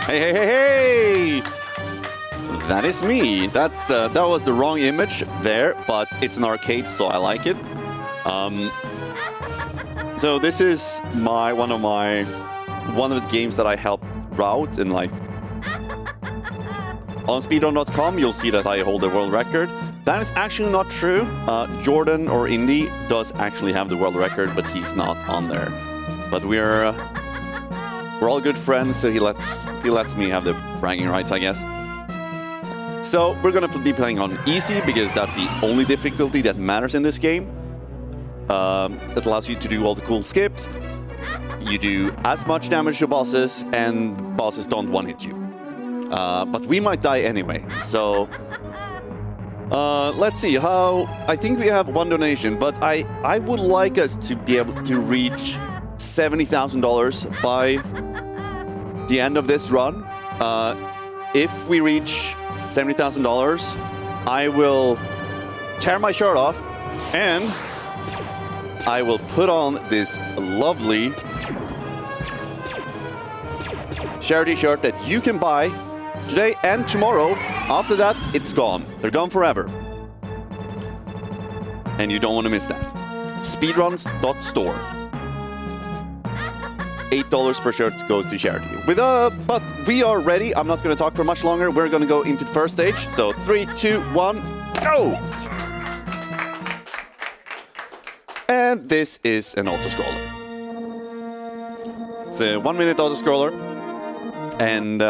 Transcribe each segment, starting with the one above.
Hey, hey, hey, hey! That is me. That was the wrong image there, but it's an arcade, so I like it. So this is one of the games that I help route in, like, on Speedrun.com. You'll see that I hold the world record. That is actually not true. Jordan or Indy does actually have the world record, but he's not on there. But we're all good friends, so he lets me have the bragging rights, I guess. So we're gonna be playing on easy because that's the only difficulty that matters in this game. It allows you to do all the cool skips. You do as much damage to bosses, and bosses don't one-hit you. But we might die anyway, so let's see how. I think we have one donation, but I would like us to be able to reach $70,000 by the end of this run. If we reach $70,000, I will tear my shirt off and I will put on this lovely charity shirt that you can buy today and tomorrow. After that, it's gone. They're gone forever. And you don't want to miss that. Speedruns.store. $8 per shirt goes to charity. But we are ready. I'm not going to talk for much longer. We're going to go into the first stage. So 3, 2, 1, go! And this is an auto-scroller. It's a 1-minute auto-scroller. And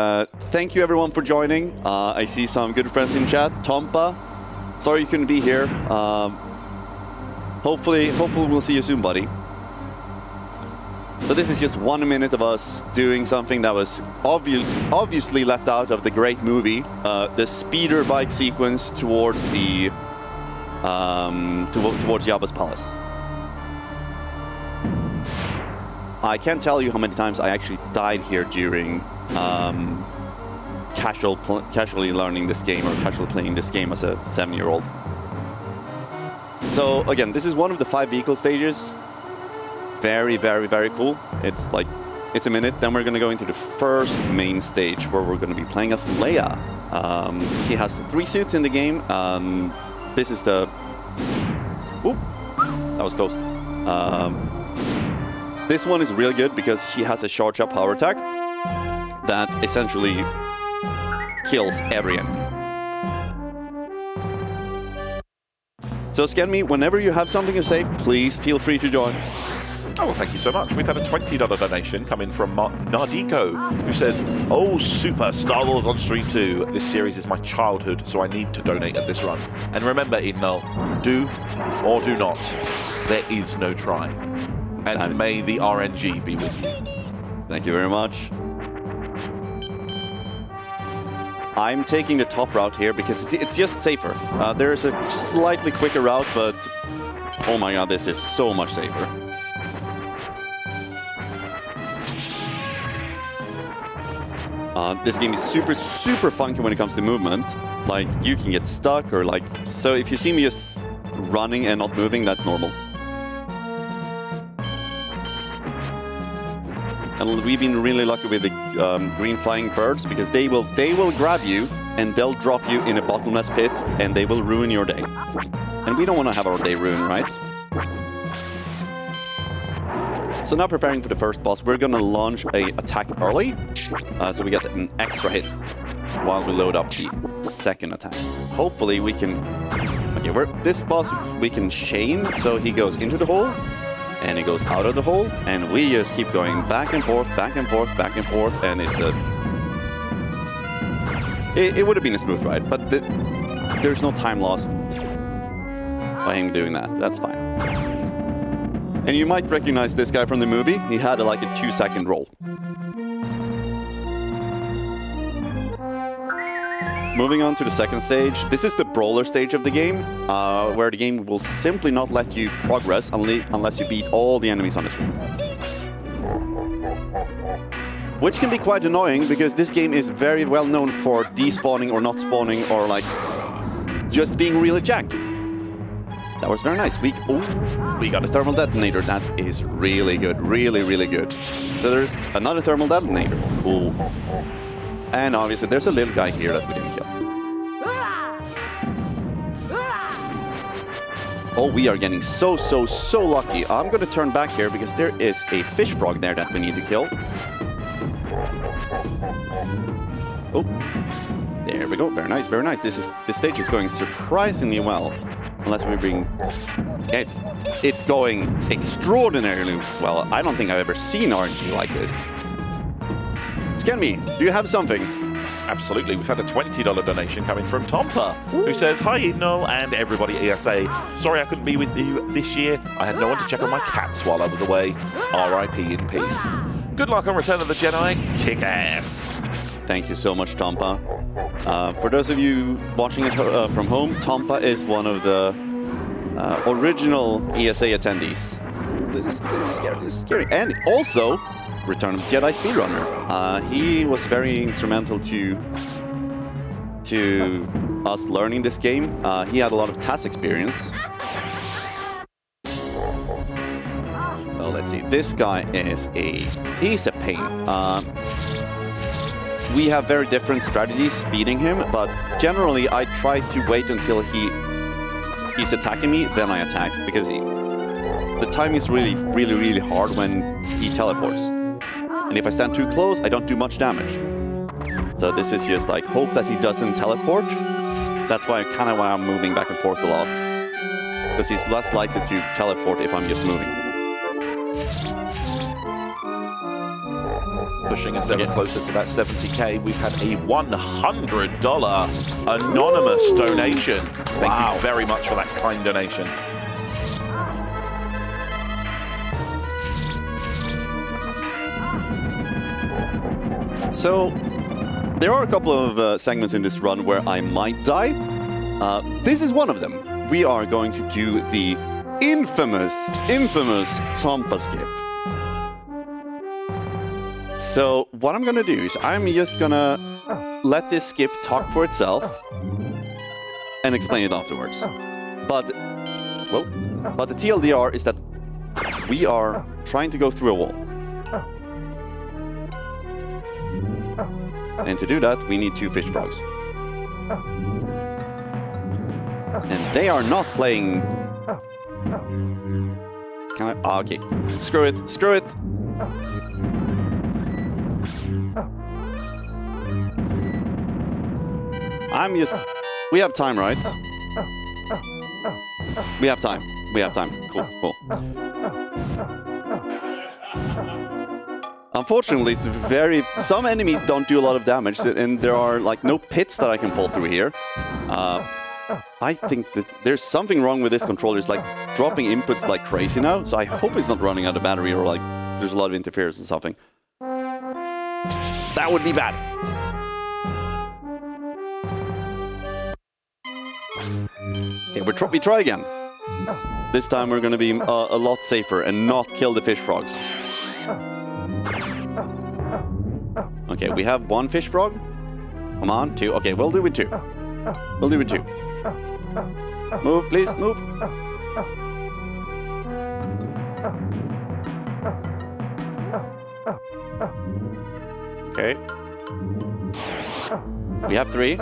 thank you everyone for joining. I see some good friends in chat. Tompa, sorry you couldn't be here. Hopefully we'll see you soon, buddy. So this is just 1 minute of us doing something that was obviously left out of the great movie, the speeder bike sequence towards the towards Jabba's palace. I can't tell you how many times I actually died here during casually learning this game or casually playing this game as a 7-year-old. So again, this is one of the 5 vehicle stages. Very, very, very cool. It's a minute. Then we're going to go into the first main stage where we're going to be playing as Leia. She has 3 suits in the game. This is the... Oop, that was close. This one is really good because she has a charge-up power attack that essentially kills every enemy. So scan me whenever you have something to say. Please feel free to join. Oh, well, thank you so much. We've had a $20 donation come in from Nardiko, who says, "Oh, super, Star Wars on stream 2. This series is my childhood, so I need to donate at this run. And remember, Edenal, do or do not. There is no try. And may the RNG be with you." Thank you very much. I'm taking the top route here because it's just safer. There is a slightly quicker route, but oh my god, this is so much safer. This game is super, super funky when it comes to movement. Like, you can get stuck or like... So if you see me just running and not moving, that's normal. And we've been really lucky with the green flying birds because they will grab you and they'll drop you in a bottomless pit and they will ruin your day. And we don't want to have our day ruined, right? So now preparing for the first boss, we're gonna launch a attack early, so we get an extra hit while we load up the second attack. Hopefully we can... Okay, this boss we can chain, so he goes into the hole, and he goes out of the hole, and we just keep going back and forth, back and forth, back and forth, and it's a... It would have been a smooth ride, but there's no time loss by him doing that. That's fine. And you might recognize this guy from the movie. He had like a 2-second roll. Moving on to the second stage. This is the brawler stage of the game, where the game will simply not let you progress unless you beat all the enemies on the screen. Which can be quite annoying because this game is very well known for despawning or not spawning or like just being really jank. That was very nice. We got a thermal detonator. That is really good. Really, really good. So there's another thermal detonator. Cool. And obviously there's a little guy here that we didn't kill. Oh, we are getting so lucky. I'm going to turn back here because there is a fish frog there that we need to kill. Oh, there we go. Very nice, very nice. This stage is going surprisingly well. Unless we bring... It's going extraordinarily well. I don't think I've ever seen RNG like this. Skenme, do you have something? Absolutely. We've had a $20 donation coming from Tompa, who says, "Hi Edenal and everybody ESA. Sorry I couldn't be with you this year. I had no one to check on my cats while I was away. RIP in peace. Good luck on Return of the Jedi. Kick ass." Thank you so much, Tompa. For those of you watching it from home, Tompa is one of the original ESA attendees. This is scary. This is scary. And also, Return of the Jedi speedrunner. He was very instrumental to us learning this game. He had a lot of TAS experience. Well, let's see. This guy he's a pain. We have very different strategies beating him, but generally I try to wait until he's attacking me, then I attack, because the timing is really hard when he teleports. And if I stand too close, I don't do much damage. So this is just like, hope that he doesn't teleport. That's why I'm moving back and forth a lot. Because he's less likely to teleport if I'm just moving. Pushing us ever closer to that 70k, we've had a $100 anonymous donation. Thank you very much for that kind donation. So, there are a couple of segments in this run where I might die. This is one of them. We are going to do the infamous Tompa skip. So, what I'm gonna do is I'm just gonna let this skip talk for itself and explain it afterwards. But the TLDR is that we are trying to go through a wall. And to do that, we need 2 fish frogs. And they are not playing... okay. Screw it. Screw it. We have time, right? We have time. We have time. Cool, cool. Unfortunately, it's some enemies don't do a lot of damage, and there are like no pits that I can fall through here. I think that there's something wrong with this controller. It's like dropping inputs like crazy now, so I hope it's not running out of battery or like there's a lot of interference or something. That would be bad. Okay, we try again. This time we're going to be a lot safer and not kill the fish frogs. Okay, we have 1 fish frog. Come on, 2. Okay, we'll do with 2. We'll do with 2. Move, please, move. Okay. We have 3.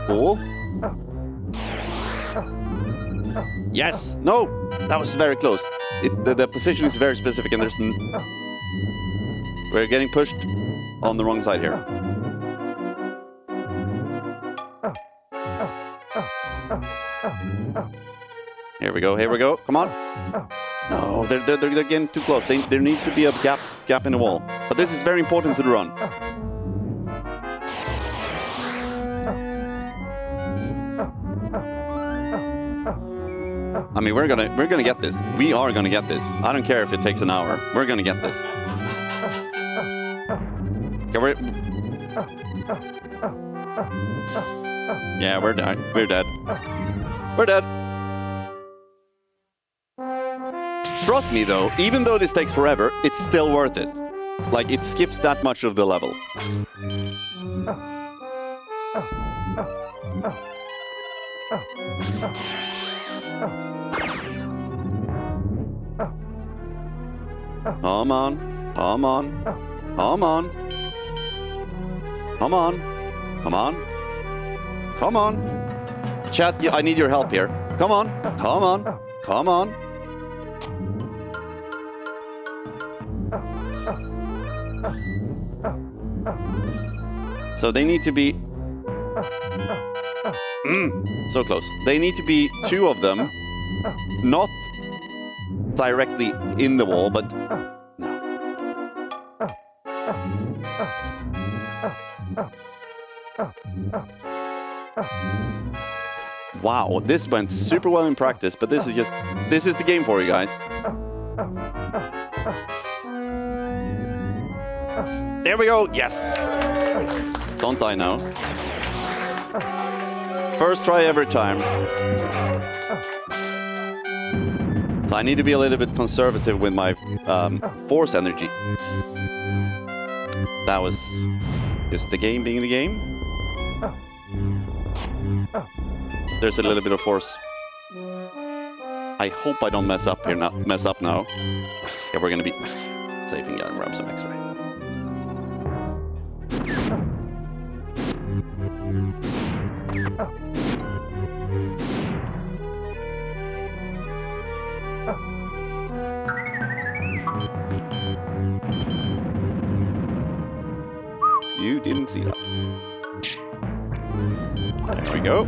Cool. Yes! No! That was very close. The position is very specific and there's... We're getting pushed on the wrong side here. Here we go, here we go. Come on. No, they're getting too close. There needs to be a gap in the wall. But this is very important to the run. I mean, we're gonna get this. We are gonna get this. I don't care if it takes an hour. We're gonna get this. Okay, yeah, we're dead. We're dead. We're dead. Trust me, though, even though this takes forever, it's still worth it. Like, it skips that much of the level. Come on. Come on. Come on. Come on. Come on. Come on. Chat, I need your help here. Come on. Come on. Come on. So they need to be... so close. They need to be 2 of them. Not directly in the wall, but... No. Wow, this went super well in practice, but this is just... This is the game for you guys. There we go! Yes! Don't die now. First try every time. So I need to be a little bit conservative with my force energy. That was just the game being the game. There's a little bit of force. I hope I don't mess up here now. Yeah, we're gonna be safe and grab some X-ray. You didn't see that. There we go.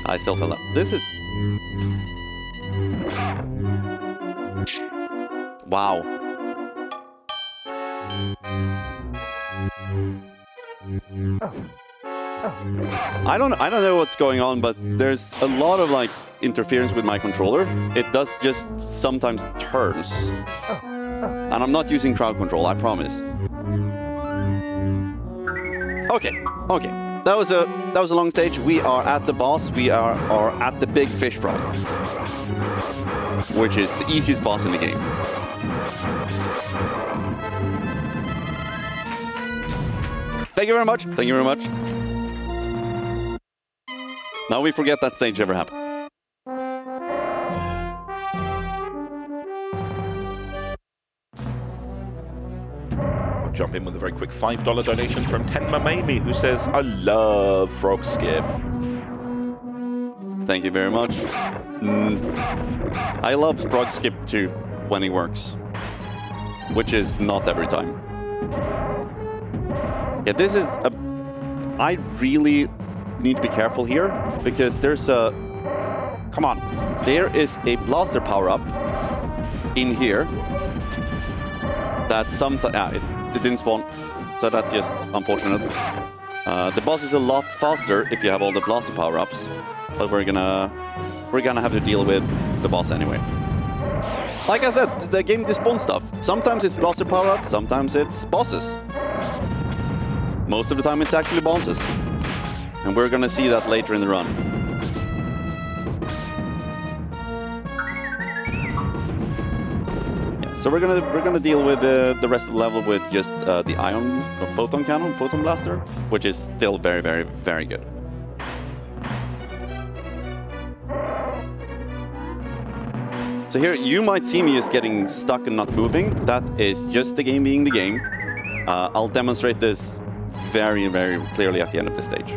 I still fell out. This is... Wow. I don't know what's going on, but there's a lot of like interference with my controller. It does just sometimes turns. And I'm not using crowd control, I promise. Okay. That was a long stage. We are at the boss. We are at the big fish frog, which is the easiest boss in the game. Thank you very much. Thank you very much. Now we forget that stage ever happened. I'll jump in with a very quick $5 donation from Tenma Mamie, who says, I love Frog Skip. Thank you very much. I love Frog Skip too, when it works. Which is not every time. Yeah, this is a... I really need to be careful here, because there's a... Come on. There is a blaster power-up in here that sometimes... it didn't spawn, so that's just unfortunate. The boss is a lot faster if you have all the blaster power-ups, but we're gonna have to deal with the boss anyway. Like I said, the game despawns stuff. Sometimes it's blaster power-ups, sometimes it's bosses. Most of the time it's actually bosses. And we're gonna see that later in the run. Yeah, so we're gonna deal with the rest of the level with just the ion or photon cannon, photon blaster, which is still very, very, very good. So here you might see me just getting stuck and not moving. That is just the game being the game. I'll demonstrate this very, very clearly at the end of this stage.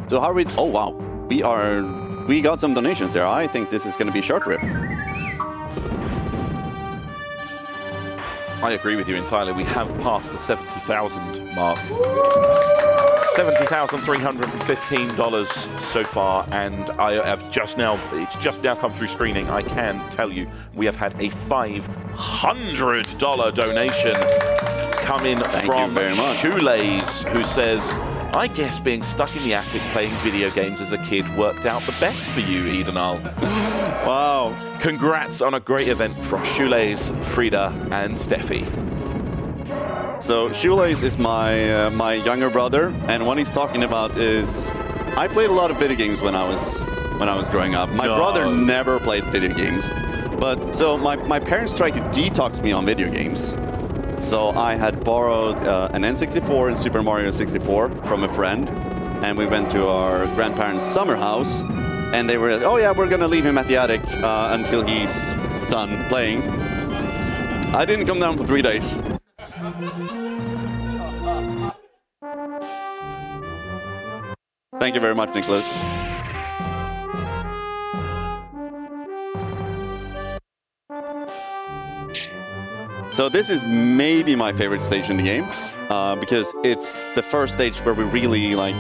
So how are we... Oh, wow. We got some donations there. I think this is going to be a short rip. I agree with you entirely. We have passed the 70,000 mark. $70,315 so far, and I have just now, it's just now come through screening. I can tell you we have had a $500 donation come in from Shoelace, who says, I guess being stuck in the attic playing video games as a kid worked out the best for you, Edenal. Wow. Congrats on a great event from Shoelace, Frida, and Steffi. So Shoelace is my younger brother, and what he's talking about is I played a lot of video games when I was growing up. My brother never played video games, but so my parents tried to detox me on video games. So I had borrowed an N64 and Super Mario 64 from a friend, and we went to our grandparents' summer house, And they were like, oh yeah, we're gonna leave him at the attic until he's done playing. I didn't come down for 3 days. Thank you very much, Nicholas. So this is maybe my favorite stage in the game, because it's the first stage where we really like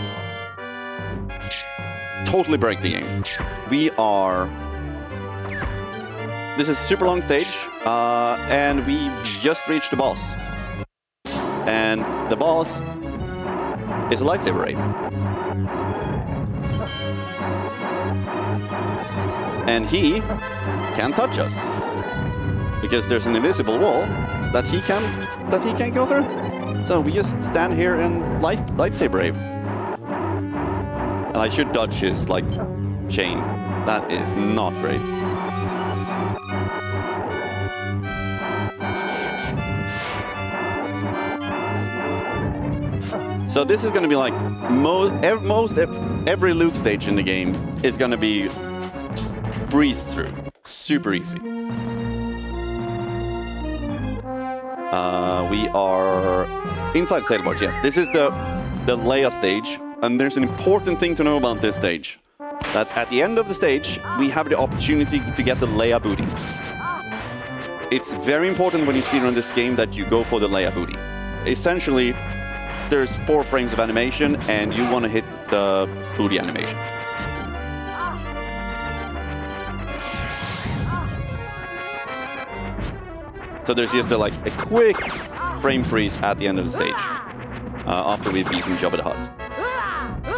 totally break the game. This is a super long stage, and we just reached the boss. And the boss is a lightsaber raid. And he can't touch us because there's an invisible wall that he can't go through. So we just stand here and lightsaber raid. And I should dodge his like chain. That is not great. So this is going to be like every Luke stage in the game is going to be breezed through, super easy. We are inside sailboats. Yes, this is the Leia stage, and there's an important thing to know about this stage. That at the end of the stage, we have the opportunity to get the Leia booty. It's very important when you speedrun this game that you go for the Leia booty. Essentially, there's 4 frames of animation, and you want to hit the booty animation. So there's just a quick frame freeze at the end of the stage, after we've beaten Jabba the Hutt.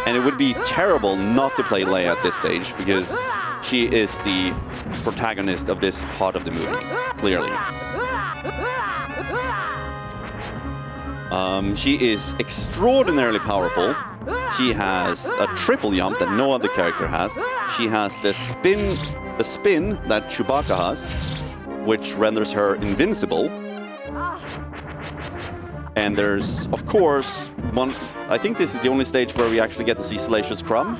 And it would be terrible not to play Leia at this stage, because she is the protagonist of this part of the movie, clearly. She is extraordinarily powerful. She has a triple jump that no other character has. She has the spin that Chewbacca has, which renders her invincible. And there's, of course, I think this is the only stage where we actually get to see Salacious Crumb,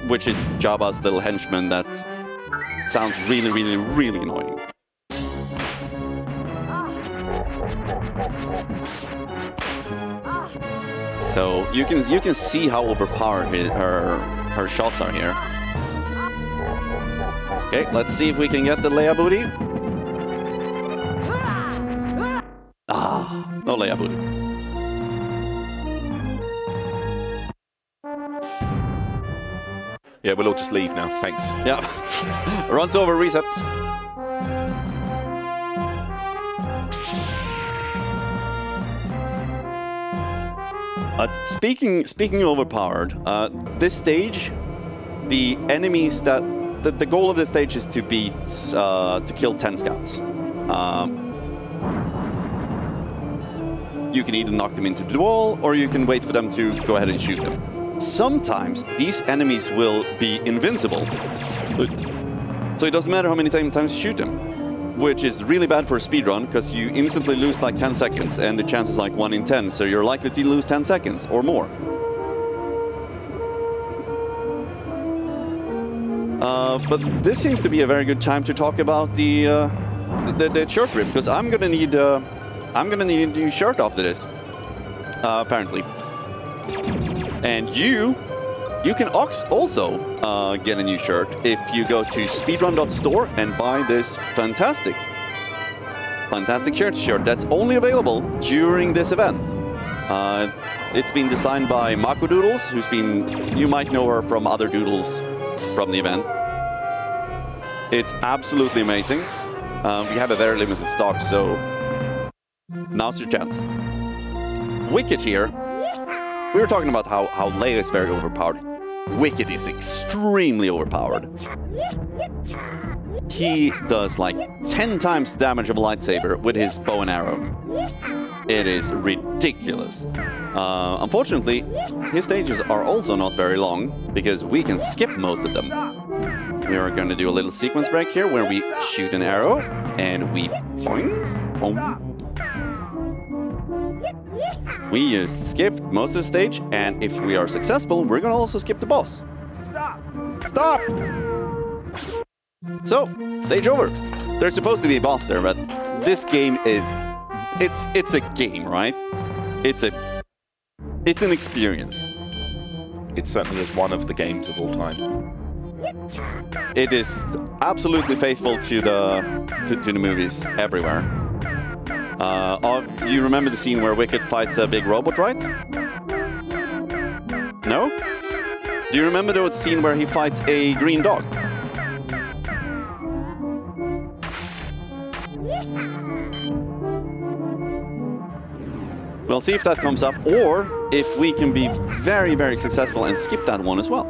which is Jabba's little henchman that sounds really, really, really annoying. So you can see how overpowered her shots are here. Okay, let's see if we can get the Leia booty. Ah, no Leia booty. Yeah, we'll all just leave now. Thanks. Yeah. Runs over, reset. Speaking overpowered, this stage, the enemies that the goal of this stage is to beat to kill 10 scouts. You can either knock them into the wall, or you can wait for them to go ahead and shoot them. Sometimes these enemies will be invincible, so it doesn't matter how many times you shoot them, which is really bad for a speedrun, because you instantly lose like 10 seconds, and the chance is like 1 in 10, so you're likely to lose 10 seconds or more. But this seems to be a very good time to talk about the shirt rip, because I'm gonna need a new shirt after this, apparently. And you can also get a new shirt if you go to speedrun.store and buy this fantastic shirt that's only available during this event. It's been designed by Mako Doodles, you might know her from other doodles from the event. It's absolutely amazing. We have a very limited stock, so now's your chance. Wicket here. We were talking about how Leia is very overpowered. Wicket is extremely overpowered. He does like 10 times the damage of a lightsaber with his bow and arrow. It is ridiculous. Unfortunately, his stages are also not very long, because we can skip most of them. We are going to do a little sequence break here where we shoot an arrow and we boing, boom. We just skipped most of the stage, and if we are successful, we're going to also skip the boss. Stop! So, stage over. There's supposed to be a boss there, but this game is... It's a game, right? It's an experience. It certainly is one of the games of all time. It is absolutely faithful to the movies everywhere. You remember the scene where Wicket fights a big robot, right? No? Do you remember the scene where he fights a green dog? We'll see if that comes up, or if we can be very, very successful and skip that one as well.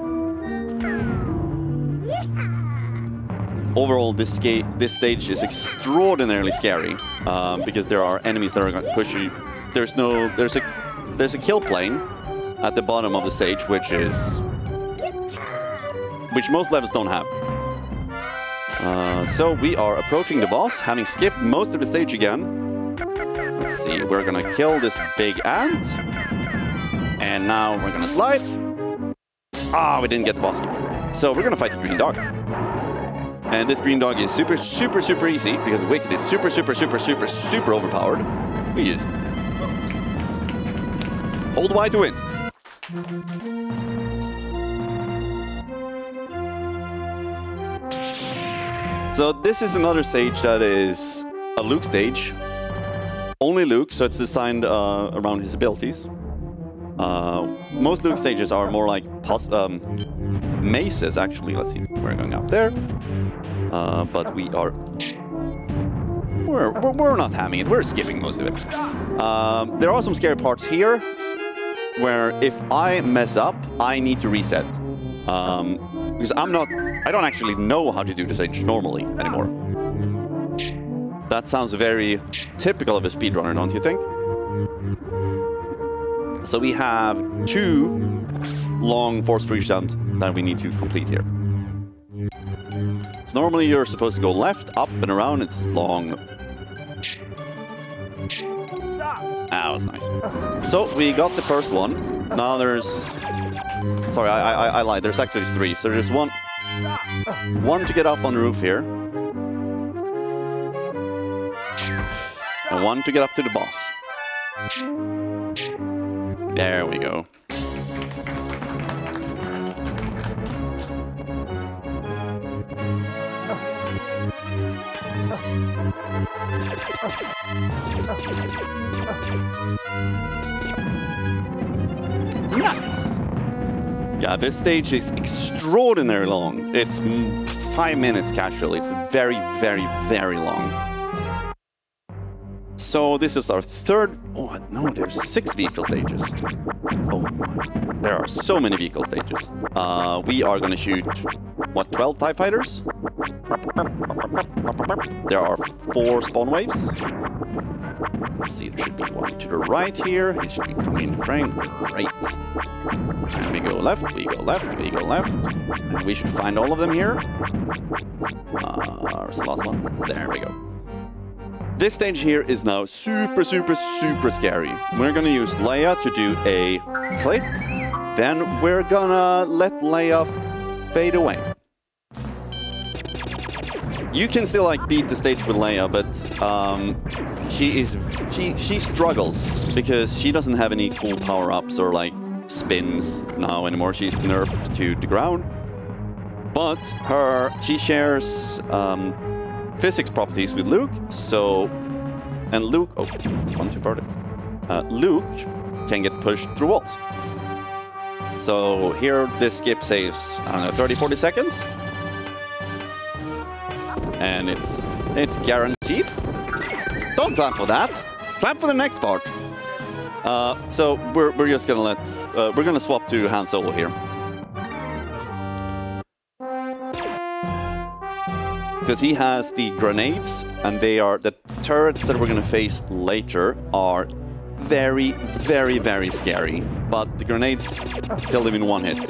Overall, this stage is extraordinarily scary because there are enemies that are going to push you. There's a kill plane at the bottom of the stage, which most levels don't have. So we are approaching the boss, having skipped most of the stage again. Let's see, we're gonna kill this big ant. And now we're gonna slide. Ah, we didn't get the boss skip. So we're gonna fight the green dog. And this green dog is super, super, super easy because Wicked is super, super, super, super, super overpowered. We used hold Y to win. So this is another stage that is a Luke stage. Only Luke, so it's designed around his abilities. Most Luke stages are more like mazes, actually. Let's see, we're going up there. But we're not having it. We're skipping most of it. There are some scary parts here where if I mess up, I need to reset. Because I don't actually know how to do the stage normally anymore. That sounds very typical of a speedrunner, don't you think? So we have 2 long forced free jumps that we need to complete here. So normally you're supposed to go left, up and around. It's long. Ah, that was nice. So we got the first one. Now there's... Sorry, I lied. There's actually 3. So there's one to get up on the roof here. And 1 to get up to the boss. There we go. Nice! Yeah, this stage is extraordinarily long. It's 5 minutes casually. It's very, very, very long. So this is our third... Oh, no, there's 6 vehicle stages. Oh my. There are so many vehicle stages. We are going to shoot, what, 12 TIE fighters? There are 4 spawn waves. Let's see, there should be one to the right here. He should be coming in the frame. Great. And we go left, we go left, we go left. And we should find all of them here. Where's the last one? There we go. This stage here is now super, super, super scary. We're gonna use Leia to do a clip. Then we're gonna let Leia fade away. You can still like beat the stage with Leia, but she struggles because she doesn't have any cool power-ups or like spins now anymore. She's nerfed to the ground. But she shares physics properties with Luke, so... And Luke... Oh, one too further. Luke can get pushed through walls. So here, this skip saves, I don't know, 30, 40 seconds. And it's guaranteed. Don't clap for that. Clap for the next part. So we're just gonna we're gonna swap to Han Solo here. Because he has the grenades, and they are the turrets that we're going to face later are very, very, very scary. But the grenades kill him in 1 hit.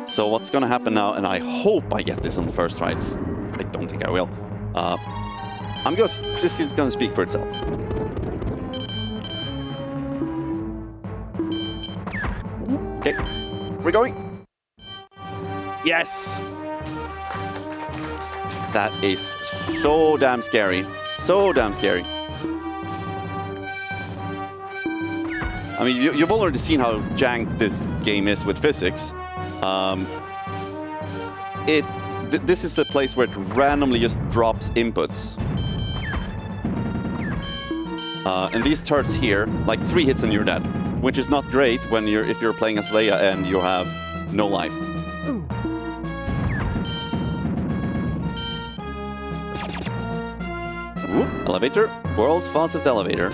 So what's going to happen now, and I hope I get this on the first try. I don't think I will. This is going to speak for itself. Okay, we're going. Yes! That is so damn scary. So damn scary. I mean, you've already seen how jank this game is with physics. This is a place where it randomly just drops inputs. And these turrets here, like 3 hits and you're dead, which is not great when if you're playing as Leia and you have no life. Ooh, elevator, world's fastest elevator.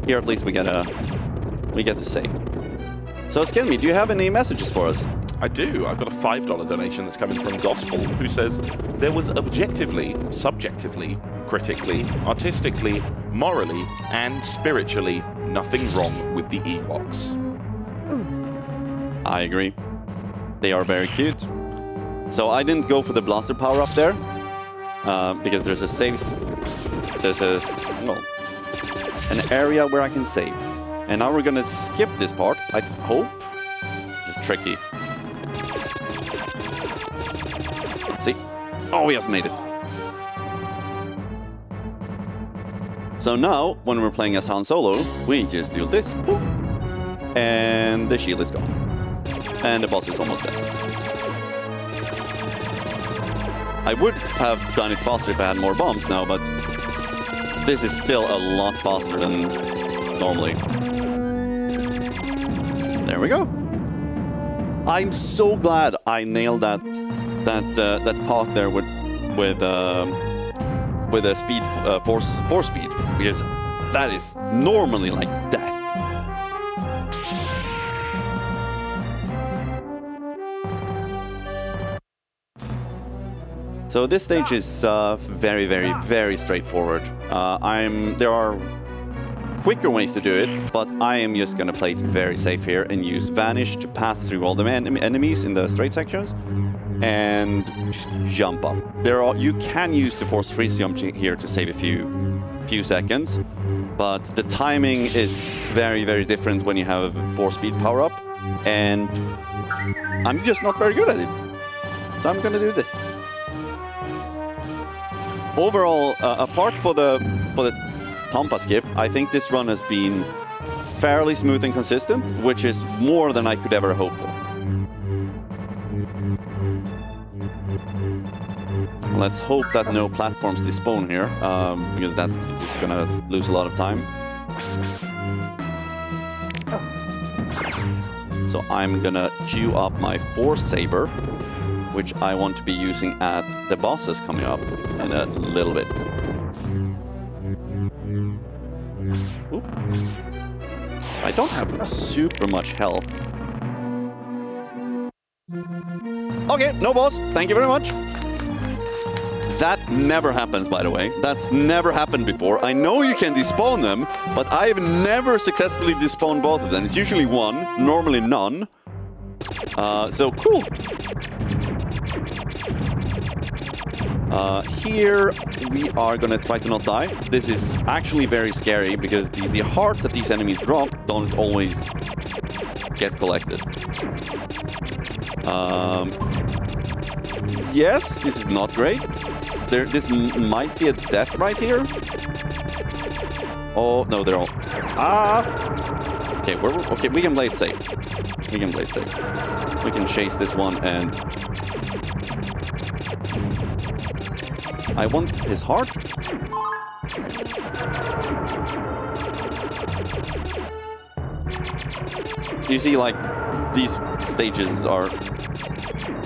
Here at least we get to save. So Skinny, do you have any messages for us? I do. I've got a $5 donation that's coming from Gospel, who says, there was objectively, subjectively, critically, artistically, morally, and spiritually nothing wrong with the Ewoks. I agree. They are very cute. So I didn't go for the blaster power up there, because there's a an area where I can save. And now we're gonna skip this part, I hope. This is tricky. Let's see. Oh, we just made it. So now, when we're playing as Han Solo, we just do this, boop, and the shield is gone. And the boss is almost dead. I would have done it faster if I had more bombs now, but this is still a lot faster than normally. There we go. I'm so glad I nailed that path there with a speed force speed, because that is normally like death. So this stage is very, very, very straightforward. There are quicker ways to do it, but I am just gonna play it very safe here and use Vanish to pass through all the enemies in the straight sections and just jump up. You can use the Force Freeze jump here to save a few seconds, but the timing is very, very different when you have Force Speed power up, and I'm just not very good at it. So I'm gonna do this. Overall, apart for the Tampa skip, I think this run has been fairly smooth and consistent, which is more than I could ever hope for. Let's hope that no platforms despawn here, because that's just gonna lose a lot of time. So I'm gonna queue up my Force Saber, which I want to be using at the bosses coming up in a little bit. Oop. I don't have super much health. Okay, no boss. Thank you very much. That never happens, by the way. That's never happened before. I know you can despawn them, but I've never successfully despawned both of them. It's usually one, normally none. So cool. Here we are gonna try to not die. This is actually very scary because the hearts that these enemies drop don't always get collected. Yes, this is not great. This might be a death right here. Oh no, they're all. Okay, okay. We can play it safe. We can play it safe. We can chase this one and. I want his heart. You see, like, these stages are...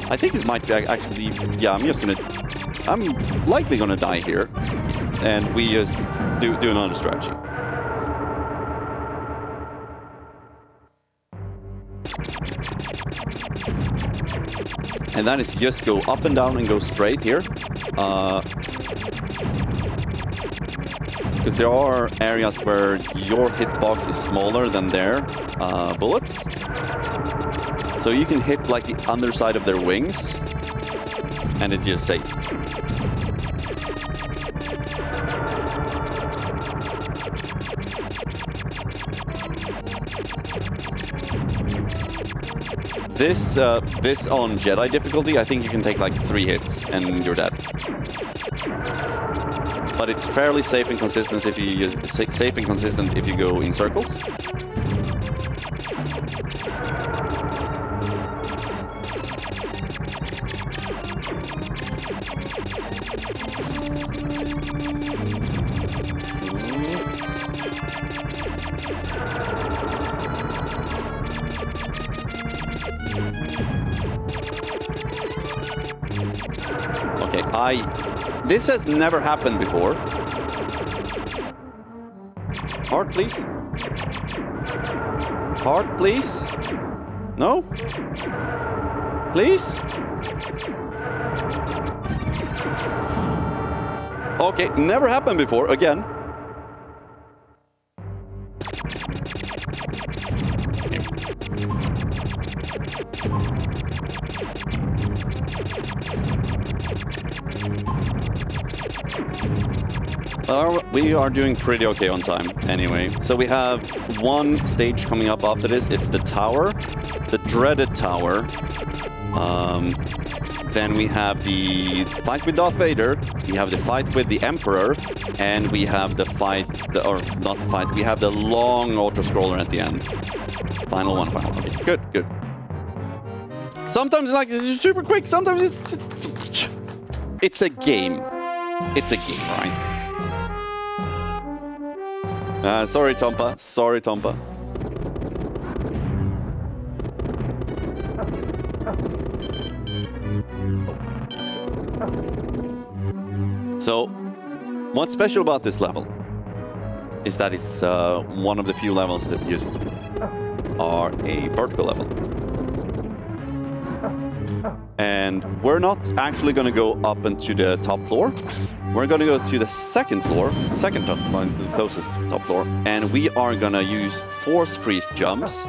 I think this might be actually... Yeah, I'm likely gonna die here. And we just do another strategy. And that is just go up and down and go straight here. Because there are areas where your hitbox is smaller than their bullets. So you can hit like the underside of their wings, and it's just safe. This on Jedi difficulty, I think you can take like 3 hits and you're dead. But it's fairly safe and consistent if you go in circles. Okay, this has never happened before. Heart, please. Heart, please. No? Please? Okay, never happened before, again. We are doing pretty okay on time, anyway. So we have one stage coming up after this. It's the tower, the dreaded tower. Then we have the fight with Darth Vader. We have the fight with the Emperor, and we have the fight, or not the fight. We have the long auto-scroller at the end. Final one, final. Okay, good, good. Sometimes like this is super quick. Sometimes it's just, it's a game. It's a game, right? Sorry, Tompa. Sorry, Tompa. Let's go. So, what's special about this level is that it's one of the few levels that just are a vertical level. And we're not actually going to go up into the top floor. We're going to go to the second floor, the closest top floor, and we are going to use force freeze jumps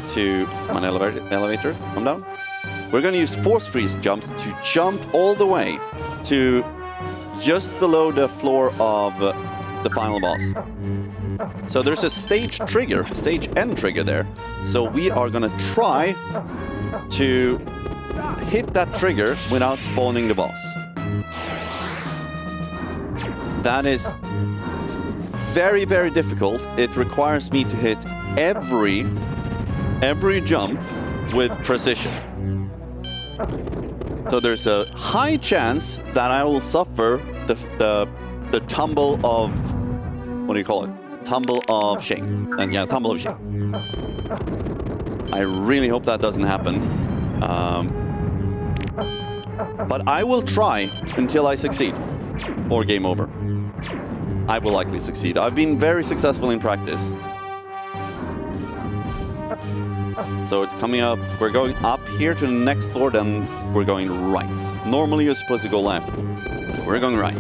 to an elevator. Come down. We're going to use force freeze jumps to jump all the way to just below the floor of the final boss. So there's a stage end trigger there. So we are going to try to hit that trigger without spawning the boss. That is very, very difficult. It requires me to hit every jump with precision. So there's a high chance that I will suffer the tumble of, what do you call it? Tumble of shame. And yeah, tumble of shame. I really hope that doesn't happen. But I will try until I succeed, or game over. I will likely succeed. I've been very successful in practice. So it's coming up. We're going up here to the next floor, then we're going right. Normally you're supposed to go left. We're going right.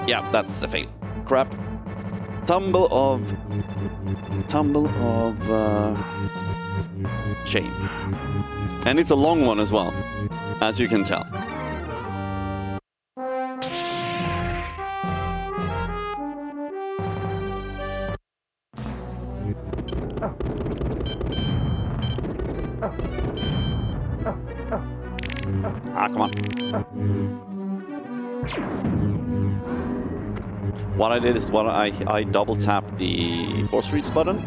Yeah, that's a fail. Crap. Tumble of shame. And it's a long one as well, as you can tell. Ah, come on. What I did is I double tapped the force freeze button,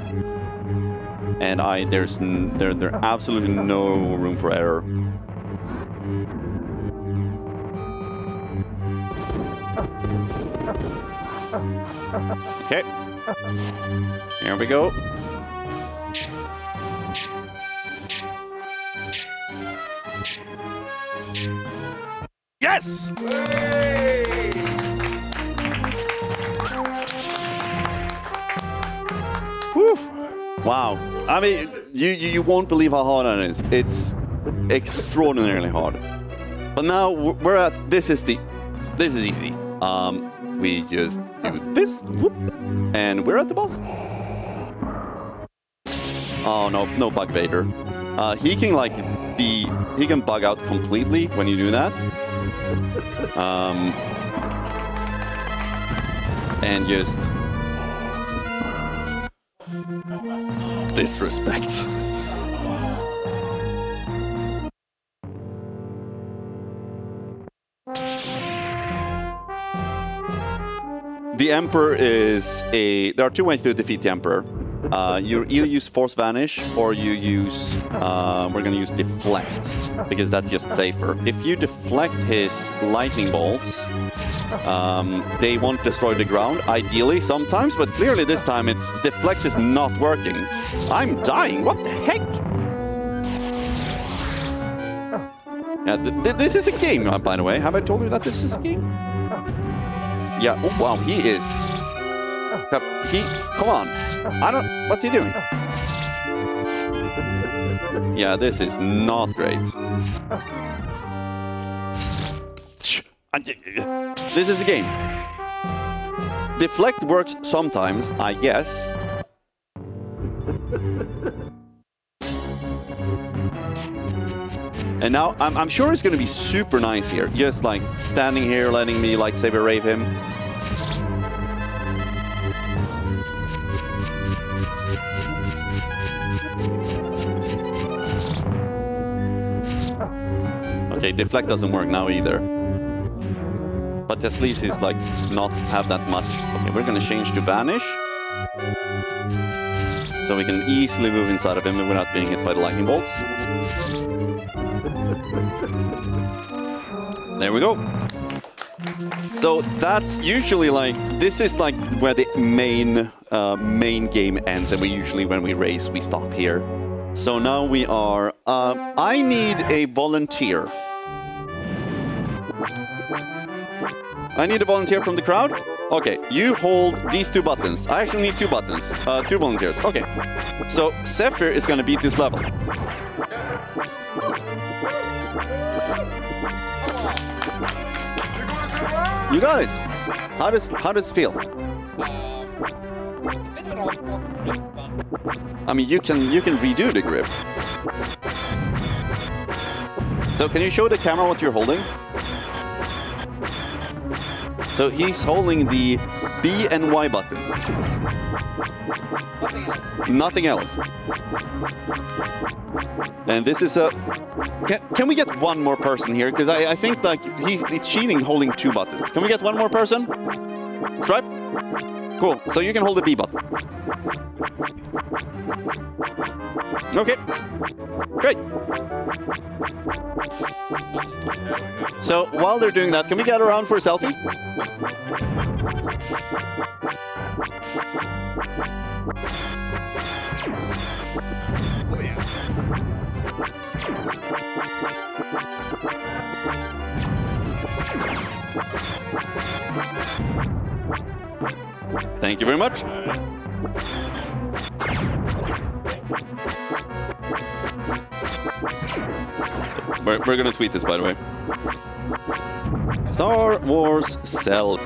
and there's absolutely no room for error. Okay, here we go. Yes! Woo! Wow. I mean, you won't believe how hard that is. It's extraordinarily hard. But now we're at, this is easy. We just do this, whoop, and we're at the boss. Oh no, no Bug Vader. He can bug out completely when you do that. And just Disrespect. The Emperor is a... There are two ways to defeat the Emperor. You either use Force Vanish or you use... we're going to use Deflect, because that's just safer. If you deflect his lightning bolts, they won't destroy the ground, ideally sometimes, but clearly this time it's... Deflect is not working. I'm dying, what the heck? Yeah, this is a game, by the way. Have I told you that this is a game? Yeah, oh, wow, he is... Come on. I don't... What's he doing? Yeah, this is not great. This is a game. Deflect works sometimes, I guess. And now, I'm sure it's going to be super nice here. Just like standing here, letting me lightsaber rave him. Okay, Deflect doesn't work now either. But at least he's like not have that much. Okay, we're going to change to Vanish. So we can easily move inside of him without being hit by the lightning bolts. There we go. So that's usually like, this is like where the main game ends, and we usually, when we race, we stop here. So now we are, I need a volunteer. I need a volunteer from the crowd. Okay, you hold these two buttons. I actually need two buttons, two volunteers. Okay, so Zephyr is going to beat this level. You got it. How does it feel? It's a bit of an awkward grip, but... I mean, you can redo the grip. So can you show the camera what you're holding? So he's holding the B and Y button. Nothing else. Nothing else. And this is a... Can we get one more person here? Because I think like he's cheating holding two buttons. Can we get one more person? Stripe? Cool. So you can hold the B button. Okay. Great. So while they're doing that, can we get around for a selfie? Oh, yeah. Thank you very much. We're gonna tweet this, by the way. Star Wars selfie.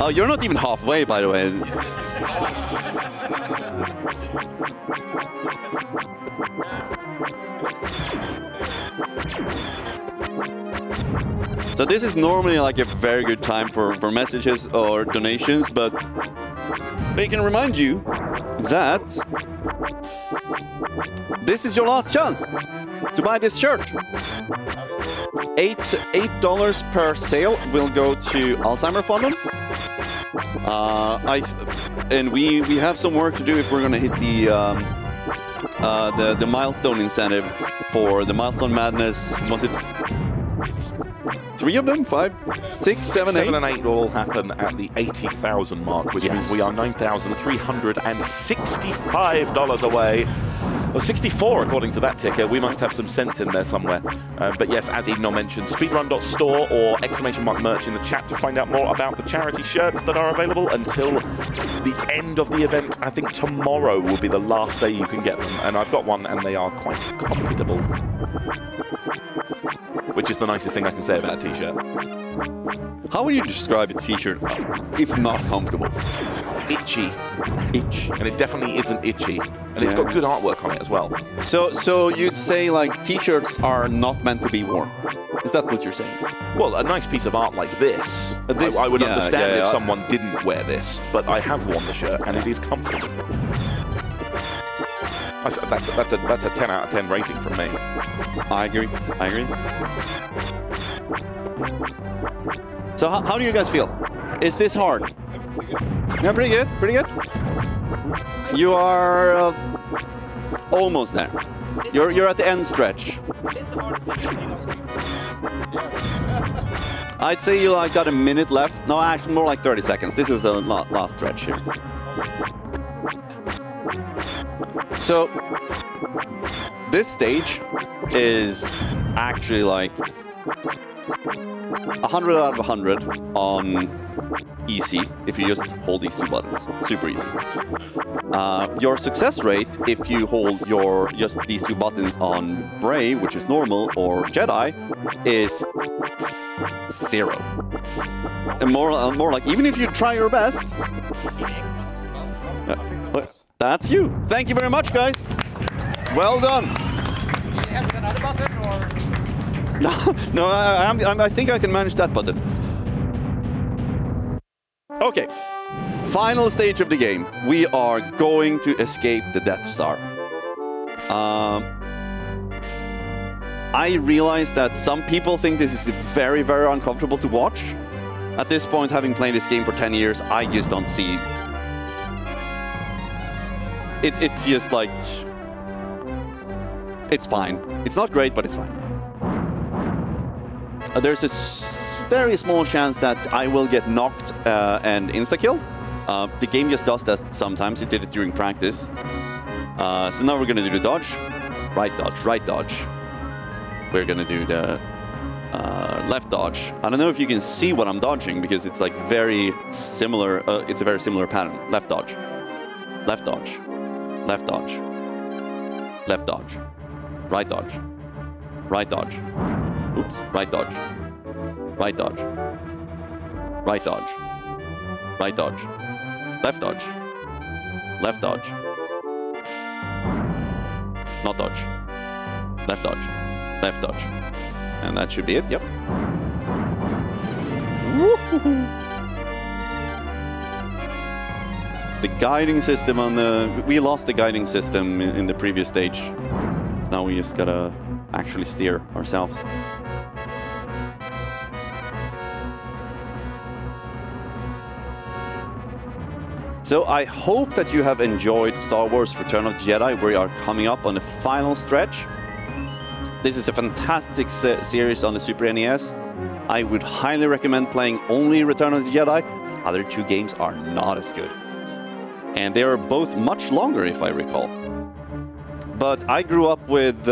Oh, you're not even halfway, by the way. So this is normally like a very good time for messages or donations, but we can remind you that this is your last chance to buy this shirt. $8 per sale will go to Alzheimer Fund. And we have some work to do if we're going to hit the milestone incentive for the Milestone Madness. Was it 3 of them? 5, 6, 7, 8? 7 and 8 all happen at the 80,000 mark, which means we are $9,365 away. Well, 64 according to that ticker. We must have some sense in there somewhere. But yes, as Edenal mentioned, speedrun.store or !merch in the chat to find out more about the charity shirts that are available until the end of the event. I think tomorrow will be the last day you can get them. And I've got one and they are quite comfortable. Which is the nicest thing I can say about a t-shirt. How would you describe a t-shirt if not comfortable? Itchy. Itch. And it definitely isn't itchy. And it's got good artwork on it as well. So you'd say like t-shirts are not meant to be worn? Is that what you're saying? Well, a nice piece of art like this, This- I would yeah, understand yeah. if someone didn't wear this, but I have worn the shirt and it is comfortable. That's a 10 out of 10 rating from me. I agree. I agree. So how do you guys feel? Is this hard? Yeah, pretty good. Pretty good. You are almost there. You're at the end stretch. It's the hardest video I played on stream. I'd say you like got a minute left. No, actually more like 30 seconds. This is the last stretch here. So this stage is actually like 100 out of 100 on easy if you just hold these two buttons. Super easy. Your success rate if you hold just these two buttons on Brave, which is normal, or Jedi, is 0. And more like even if you try your best. That's you. Thank you very much, guys. Well done. Do you have another button or? No, I think I can manage that button. Okay. Final stage of the game. We are going to escape the Death Star. I realize that some people think this is very, very uncomfortable to watch. At this point, having played this game for 10 years, I just don't see... It's just like... It's fine. It's not great, but it's fine. There's a very small chance that I will get knocked and insta-killed. The game just does that sometimes. It did it during practice. So now we're going to do the dodge. Right dodge, right dodge. We're going to do the left dodge. I don't know if you can see what I'm dodging because it's like very similar. It's a very similar pattern. Left dodge. Left dodge. Left dodge. Left dodge. Right dodge. Right dodge. Oops. Right dodge. Right dodge. Right dodge. Right dodge. Left dodge. Left dodge. Not dodge. Left dodge. Left dodge. And that should be it, yep. Woo-hoo-hoo. The guiding system on the... We lost the guiding system in the previous stage. So now we just gotta actually steer ourselves. So I hope that you have enjoyed Star Wars Return of the Jedi. We are coming up on the final stretch. This is a fantastic series on the Super NES. I would highly recommend playing only Return of the Jedi. The other two games are not as good. And they are both much longer, if I recall. But I grew up with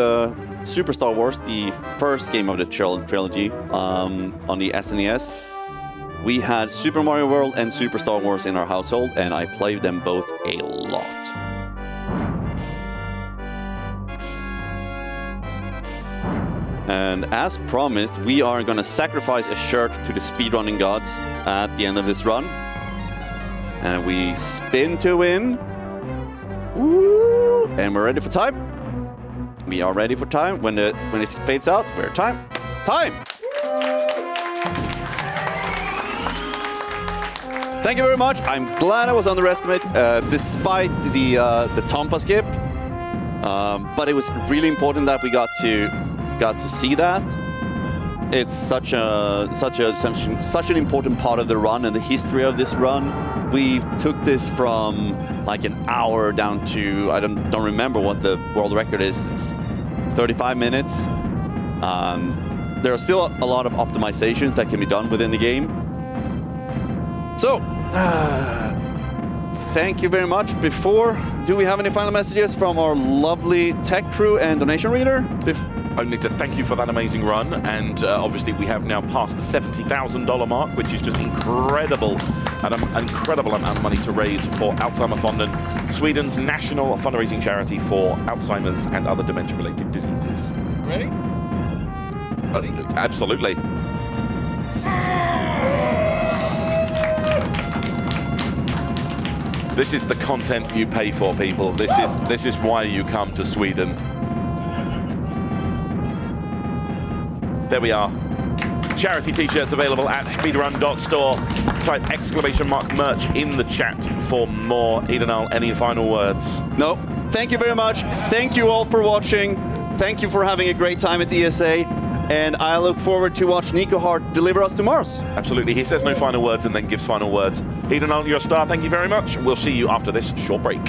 Super Star Wars, the first game of the trilogy, on the SNES. We had Super Mario World and Super Star Wars in our household, and I played them both a lot. And as promised, we are going to sacrifice a shirt to the speedrunning gods at the end of this run. And we spin to win. Woo! And we're ready for time. We are ready for time. When it fades out, we're time. Time! Thank you very much. I'm glad I was underestimated despite the Tampa skip. But it was really important that we got to see that. It's such an important part of the run and the history of this run. We took this from like an hour down to, I don't remember what the world record is. It's 35 minutes. There are still a lot of optimizations that can be done within the game. So, thank you very much. Do we have any final messages from our lovely tech crew and donation reader? Only to thank you for that amazing run, and obviously we have now passed the $70,000 mark, which is just incredible, an incredible amount of money to raise for Alzheimerfonden, Sweden's national fundraising charity for Alzheimer's and other dementia-related diseases. Ready? Absolutely. This is the content you pay for, people. This is why you come to Sweden. There we are. Charity t-shirts available at speedrun.store. Type !merch in the chat for more. Edenal, any final words? No. Thank you very much. Thank you all for watching. Thank you for having a great time at ESA. And I look forward to watch Nico Hart deliver us to Mars. Absolutely. He says no final words and then gives final words. Edenal, you're a star. Thank you very much. We'll see you after this short break.